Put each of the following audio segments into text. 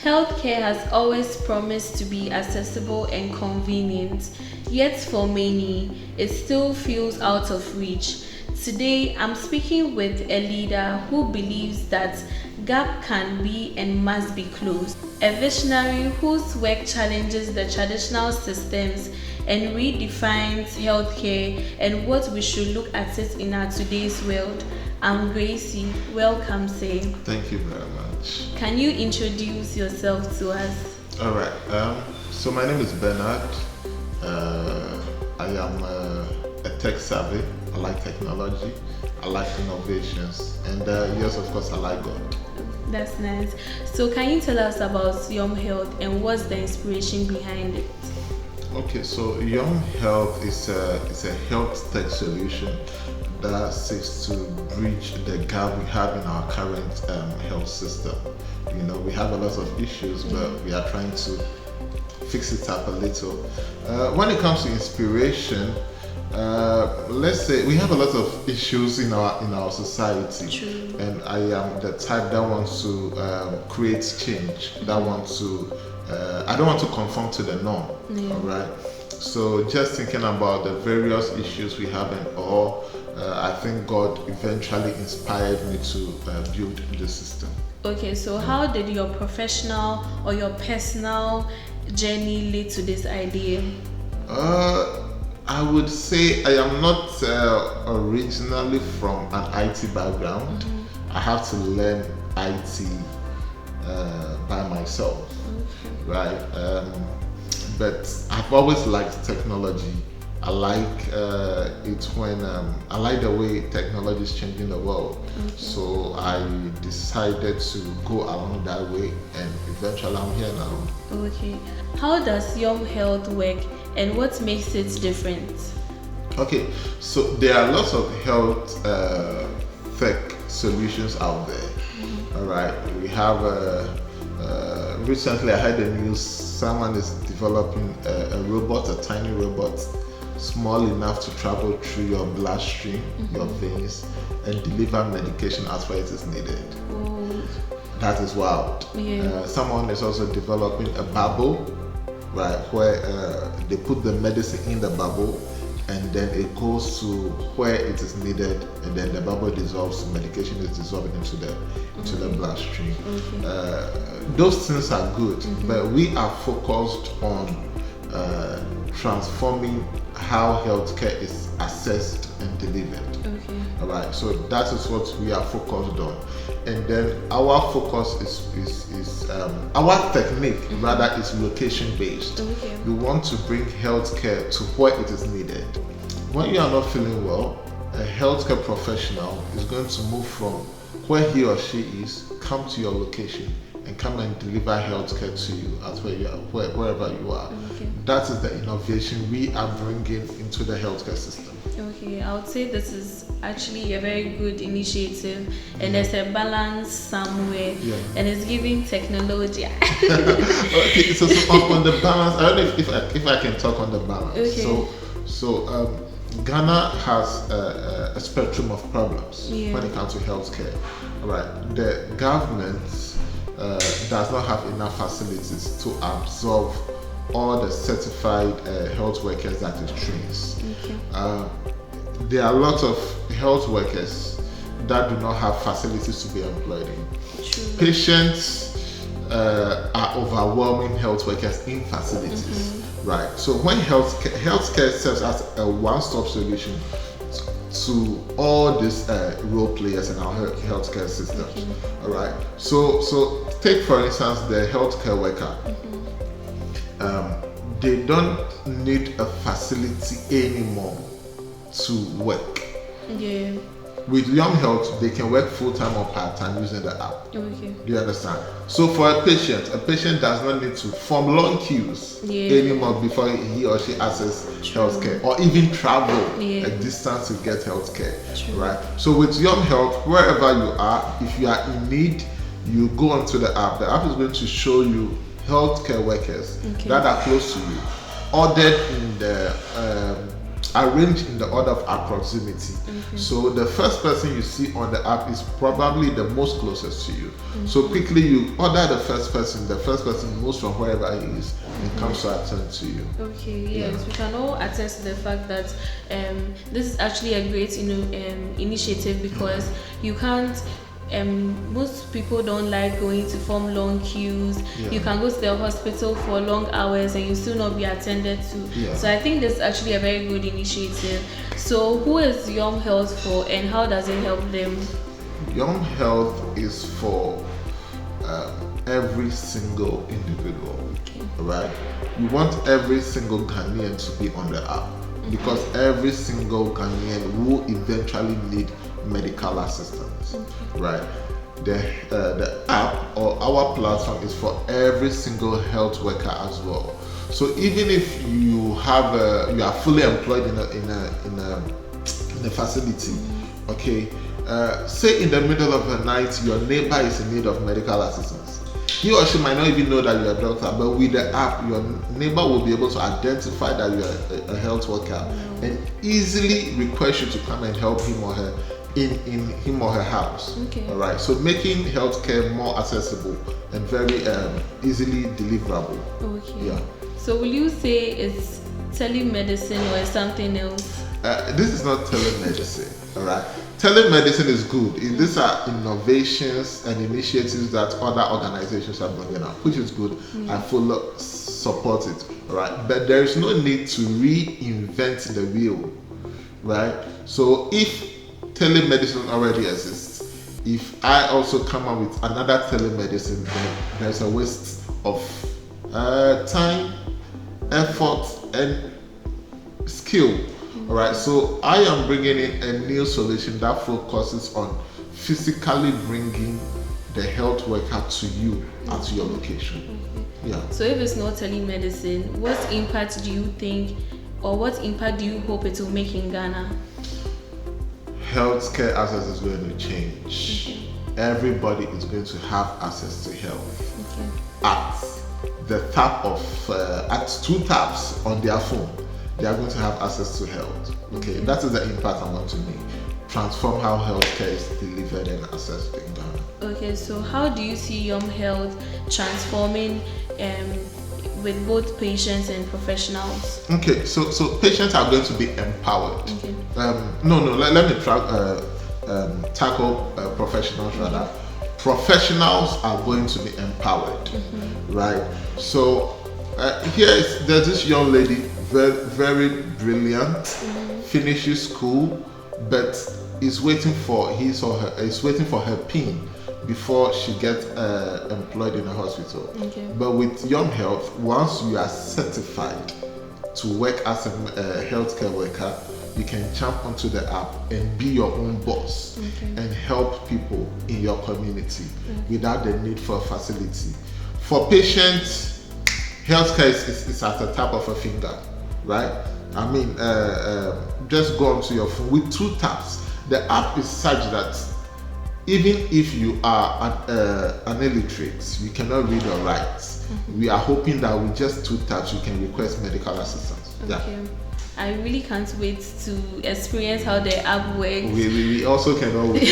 Healthcare has always promised to be accessible and convenient, yet for many, it still feels out of reach. Today, I'm speaking with a leader who believes that gap can be and must be closed, a visionary whose work challenges the traditional systems and redefines healthcare and what we should look at it in our today's world. I'm Gracie. Welcome, say. Thank you very much. Can you introduce yourself to us? All right. So my name is Benard. I am a tech savvy. I like technology. I like innovations, and yes, of course, I like God. That's nice. So can you tell us about Young Health and what's the inspiration behind it? Okay, so Young Health is a health tech solution that seeks to bridge the gap we have in our current health system. You know, we have a lot of issues, but we are trying to fix it up a little. When it comes to inspiration, let's say we have a lot of issues in our society. True. And I am the type that wants to create change, that wants to I don't want to conform to the norm. All right, so just thinking about the various issues we have and all, I think God eventually inspired me to build the system. Okay, so how did your professional or your personal journey lead to this idea? I would say I am not originally from an IT background. I have to learn IT by myself, right? But I've always liked technology. I like it when I like the way technology is changing the world. So I decided to go along that way, and eventually I'm here now. Okay, how does Young Health work and what makes it different? Okay, so there are lots of health tech solutions out there. All right, we have recently I heard the news someone is developing a robot, a tiny robot, small enough to travel through your bloodstream, your veins, and deliver medication as where it is needed. That is wild. Someone is also developing a bubble, right, where they put the medicine in the bubble and then it goes to where it is needed, and then the bubble dissolves, the medication is dissolved into the bloodstream. Those things are good, but we are focused on transforming how healthcare is assessed and delivered. All right, so that is what we are focused on, and then our focus is our technique rather is location based. We want to bring healthcare to where it is needed. When you are not feeling well, a healthcare professional is going to move from where he or she is, come to your location, and come and deliver healthcare to you at wherever you are. That is the innovation we are bringing into the healthcare system. Okay, I would say this is actually a very good initiative, and there's a balance somewhere, and it's giving technology. Okay, so on the balance, I don't know if I can talk on the balance. So Ghana has a spectrum of problems when it comes to healthcare. All right, the government does not have enough facilities to absorb all the certified health workers that it trains. There are lots of health workers that do not have facilities to be employed in. Patients are overwhelming health workers in facilities, right? So when healthcare serves as a one-stop solution to all these role players in our healthcare systems. All right. So take for instance the healthcare worker. They don't need a facility anymore to work. With Young Health, they can work full-time or part-time using the app. Do you understand? So for a patient does not need to form long queues anymore before he or she access healthcare, or even travel a distance to get healthcare. Right? So with Young Health, wherever you are, if you are in need, you go onto the app. The app is going to show you healthcare workers that are close to you, ordered in the arranged in the order of approximity. So the first person you see on the app is probably the most closest to you. So quickly you order the first person moves from wherever he is and comes to attend to you. Okay, yes, we can all attest to the fact that this is actually a great initiative, because you can't most people don't like going to form long queues. You can go to the hospital for long hours and you still not be attended to. So I think this is actually a very good initiative. So who is Yum Health for, and how does it help them? Yum Health is for every single individual. Right? We want every single Ghanaian to be on the app, because every single Ghanaian will eventually need medical assistance. Right? The app or our platform is for every single health worker as well. So even if you have you are fully employed in a facility, okay, say in the middle of the night your neighbor is in need of medical assistance. He or she might not even know that you're a doctor, but with the app, your neighbor will be able to identify that you're a health worker and easily request you to come and help him or her in him or her house. All right, so making healthcare more accessible and very easily deliverable. So will you say it's telemedicine or something else? This is not telemedicine. All right, telemedicine is good. These are innovations and initiatives that other organizations are bringing up, which is good. I fully support it. All right, but there is no need to reinvent the wheel. Right, so if telemedicine already exists, if I also come up with another telemedicine, then there's a waste of time, effort, and skill. All right, so I am bringing in a new solution that focuses on physically bringing the health worker to you at your location. So if it's not telemedicine, what impact do you think, or what impact do you hope it will make in Ghana? Healthcare access is going to change. Everybody is going to have access to health at the tap of at 2 taps on their phone. They are going to have access to health. That is the impact I want to make. Transform how healthcare is delivered and accessed in Ghana. So how do you see Yum Health transforming with both patients and professionals? So patients are going to be empowered. Let me tackle professionals rather. Professionals are going to be empowered, right? So there's this young lady, very, very brilliant, finishes school, but is waiting for her PIN before she gets employed in a hospital. But with Yum Health, once you are certified to work as a healthcare worker, you can jump onto the app and be your own boss and help people in your community without the need for a facility. For patients, healthcare is at the tap of a finger, right? I mean, just go onto your phone with 2 taps. The app is such that even if you are an illiterate, you cannot read or write, we are hoping that with just 2 taps you can request medical assistance. I really can't wait to experience how the app works. We also cannot wait.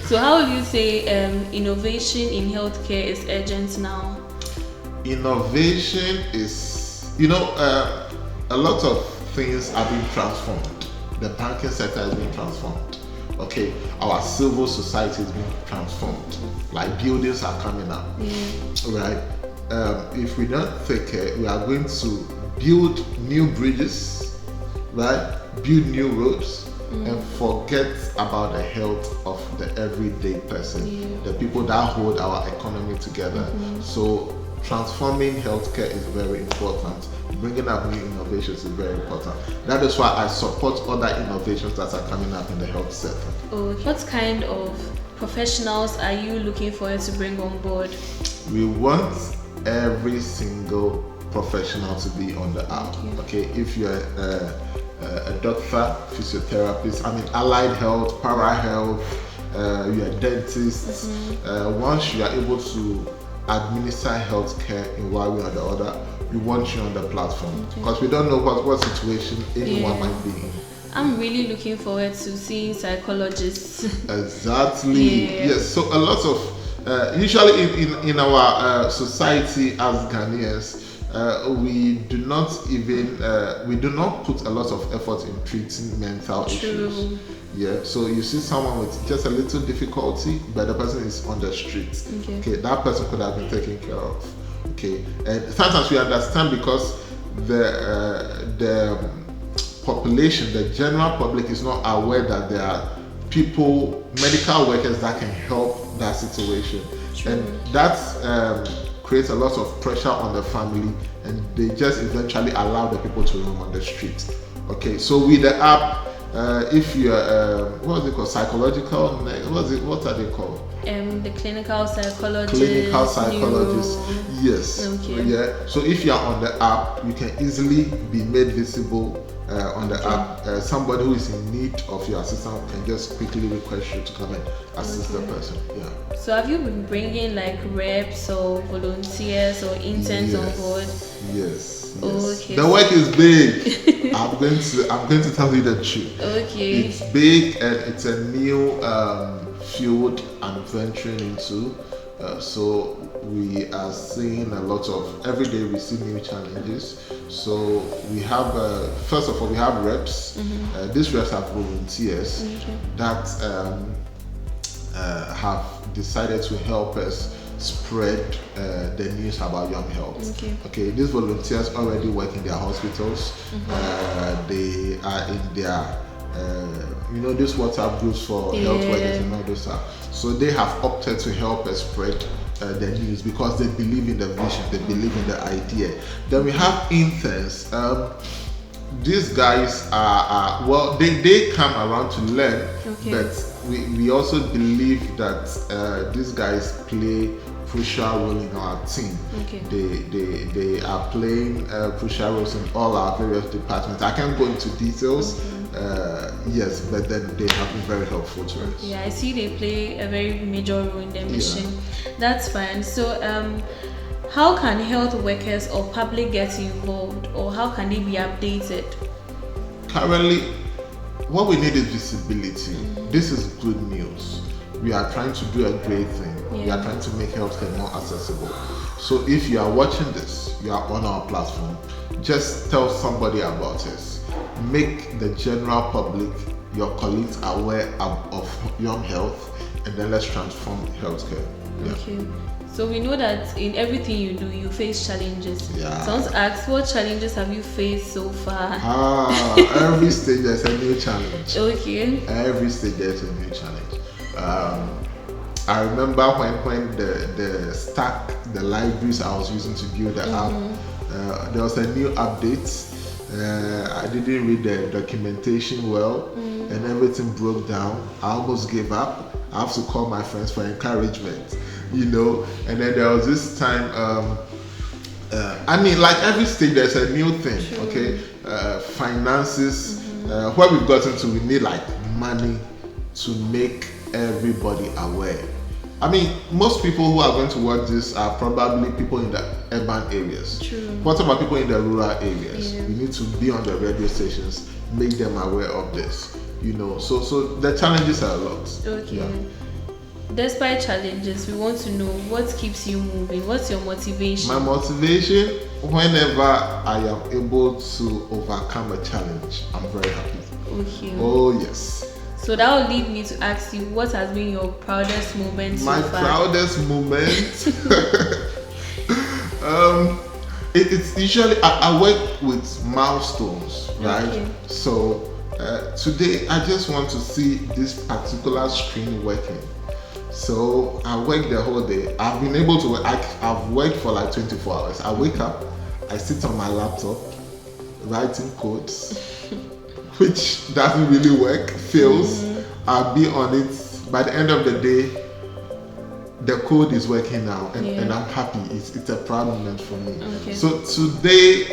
So how would you say innovation in healthcare is urgent now? Innovation is, a lot of things are being transformed. The banking sector is being transformed. Our civil society is being transformed. Like buildings are coming up, right? If we don't take care, we are going to build new bridges, right? Build new roads, and forget about the health of the everyday person, the people that hold our economy together. So transforming healthcare is very important. Bringing up new innovations is very important. That is why I support other innovations that are coming up in the health sector. What kind of professionals are you looking for to bring on board? We want every single professional to be on the app. If you're a doctor, physiotherapist, allied health, para health, you're a dentist. Once you are able to administer healthcare in one way or the other, we want you on the platform because we don't know what situation anyone might be in. I'm really looking forward to seeing psychologists. Exactly. Yes. So a lot of usually in our society as Ghanaians, we do not put a lot of effort in treating mental issues. Yeah, so you see someone with just a little difficulty, but the person is on the street. Okay, that person could have been taken care of. Okay, and sometimes we understand because the population, the general public, is not aware that there are people, medical workers that can help that situation, and that creates a lot of pressure on the family, and they just eventually allow the people to roam on the street. Okay, so with the app, if you're what is it called, psychological, what are they called? The clinical psychologist. Yes. Okay. Yeah. So if you're on the app, you can easily be made visible on the app. Somebody who is in need of your assistance can just quickly request you to come and assist the person. Yeah. So have you been bringing like reps or volunteers or interns on board? Yes. Okay. The work is big. I'm going to tell you the truth. Okay. It's big and it's a new field I'm venturing into. So we are seeing a lot of, every day we see new challenges. So we have, first of all, we have reps. These reps are volunteers that have decided to help us spread the news about young health. Okay, these volunteers already work in their hospitals. They are in their these WhatsApp groups for health workers and all those stuff. So they have opted to help us spread the news because they believe in the vision, they believe in the idea. Then we have interns. These guys are well, they come around to learn, but we also believe that these guys play crucial role in our team. They are playing crucial roles in all our various departments. I can't go into details. Yes, but then they have been very helpful to us. Yeah, I see they play a very major role in their mission. That's fine. So how can health workers or public get involved, or how can they be updated? Currently, what we need is visibility. This is good news. We are trying to do a great thing. We are trying to make healthcare more accessible. So if you are watching this, you are on our platform, just tell somebody about us. Make the general public, your colleagues, aware of young health, and then let's transform healthcare. Okay. So we know that in everything you do, you face challenges. Someone asks, what challenges have you faced so far? Every stage there's a new challenge. Okay. Every stage there's a new challenge. I remember when the libraries I was using to build the app, there was a new update. I didn't read the documentation well, and everything broke down. I almost gave up. I have to call my friends for encouragement, and then there was this time, like every stage there's a new thing. Okay, finances, where we've gotten to, we need like money to make everybody aware. Most people who are going to watch this are probably people in the urban areas. What about people in the rural areas? We need to be on the radio stations, make them aware of this. So the challenges are a lot. Despite challenges, we want to know what keeps you moving. What's your motivation? My motivation, whenever I am able to overcome a challenge, I'm very happy. Oh yes. So that will lead me to ask you, what has been your proudest moment so far? My proudest moment? It's usually, I work with milestones, right? So today, I just want to see this particular screen working. So I work the whole day. I've been able to work, I've worked for like 24 hours. I wake up, I sit on my laptop, writing codes, which doesn't really work, fails. I'll be on it. By the end of the day, the code is working now, and I'm happy. It's a proud moment for me. So today,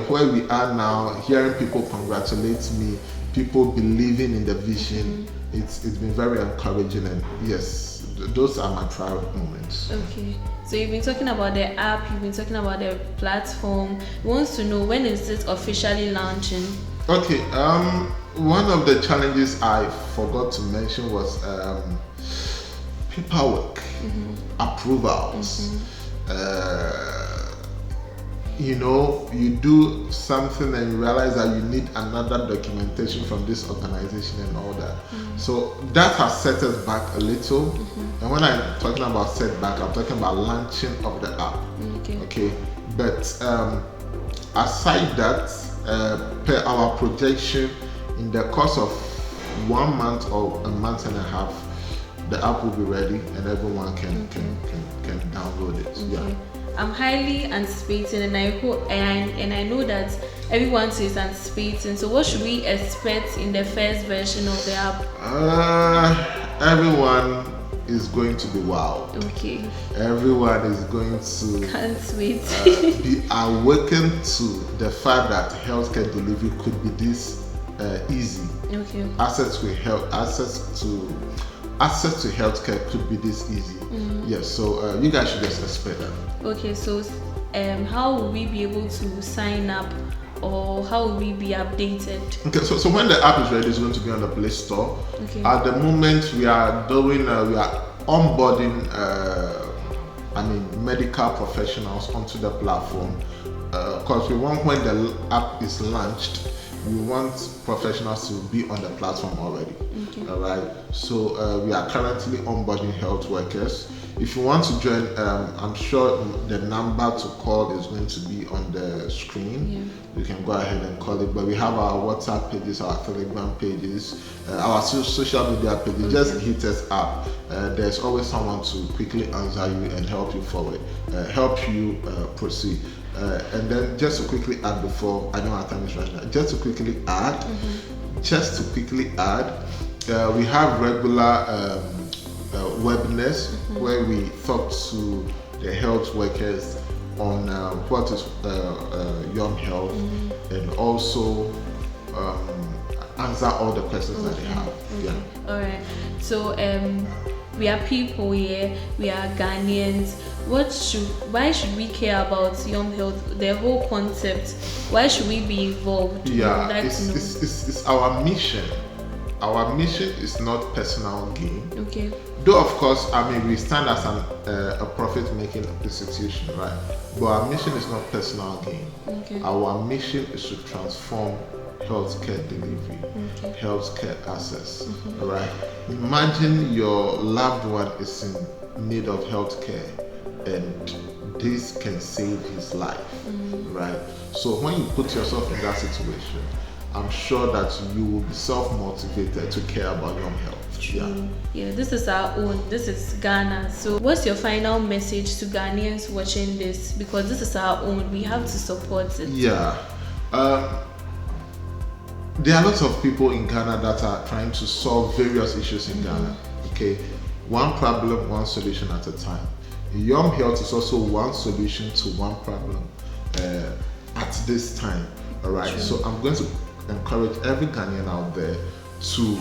where we are now, hearing people congratulate me, people believing in the vision, it's been very encouraging, and yes, those are my proud moments. Okay. So you've been talking about the app, you've been talking about the platform. We want to know, when is it officially launching? Okay. One of the challenges I forgot to mention was paperwork, approvals. You do something and you realize that you need another documentation from this organization and all that. So that has set us back a little. And when I'm talking about setback, I'm talking about launching of the app. Okay. But aside that, per our projection, in the course of 1 month or a month and a half, the app will be ready and everyone can download it. Yeah. I'm highly anticipating, and I hope and I know that everyone is anticipating. So what should we expect in the first version of the app? Everyone is going to be wild. Okay. Everyone is going to can't wait. Be awakened to the fact that healthcare delivery could be this easy. Okay. Access to healthcare could be this easy. Yes, so you guys should just expect that. Okay, so how will we be able to sign up, or how will we be updated? Okay, so when the app is ready, it's going to be on the Play Store. Okay. At the moment, we are onboarding medical professionals onto the platform, because we want, when the app is launched, we want professionals to be on the platform already. Okay. All right. So we are currently onboarding health workers. If you want to join, I'm sure the number to call is going to be on the screen. Yeah. You can go ahead and call it. But we have our WhatsApp pages, our Telegram pages, our social media pages. Okay. Just hit us up. There's always someone to quickly answer you and help you forward, help you proceed. And then just to quickly add, before I know our time is right now, just to quickly add, we have regular webinars where we talk to the health workers on what is Yum Health, and also answer all the questions that they have. Yeah. All right. So we are people here. We are Ghanaians. Why should we care about Yum Health? The whole concept. Why should we be involved? Yeah, it's our mission. Our mission is not personal gain. Okay. Though of course, we stand as a profit-making institution, right? But our mission is not personal gain. Okay. Our mission is to transform healthcare delivery, healthcare access. Right? Imagine your loved one is in need of healthcare, and this can save his life. Right? So when you put yourself in that situation, I'm sure that you will be self-motivated to care about your health. Yeah, this is our own. This is Ghana. So what's your final message to Ghanaians watching this? Because this is our own. We have to support it. Yeah. There are lots of people in Ghana that are trying to solve various issues in Ghana. Okay. One problem, one solution at a time. Yum Health is also one solution to one problem at this time. All right. True. So I'm going to encourage every Ghanaian out there to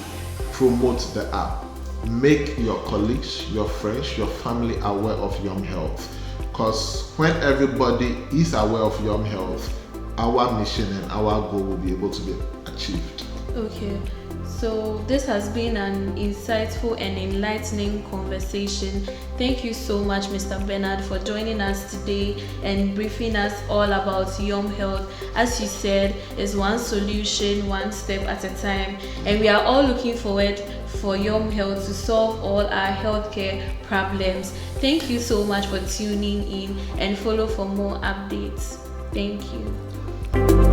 promote the app. Make your colleagues, your friends, your family aware of Yum Health. Because when everybody is aware of Yum Health, our mission and our goal will be able to be achieved. Okay. So this has been an insightful and enlightening conversation. Thank you so much, Mr. Benard, for joining us today and briefing us all about Yum Health. As you said, it's one solution, one step at a time, and we are all looking forward for Yum Health to solve all our healthcare problems. Thank you so much for tuning in, and follow for more updates. Thank you.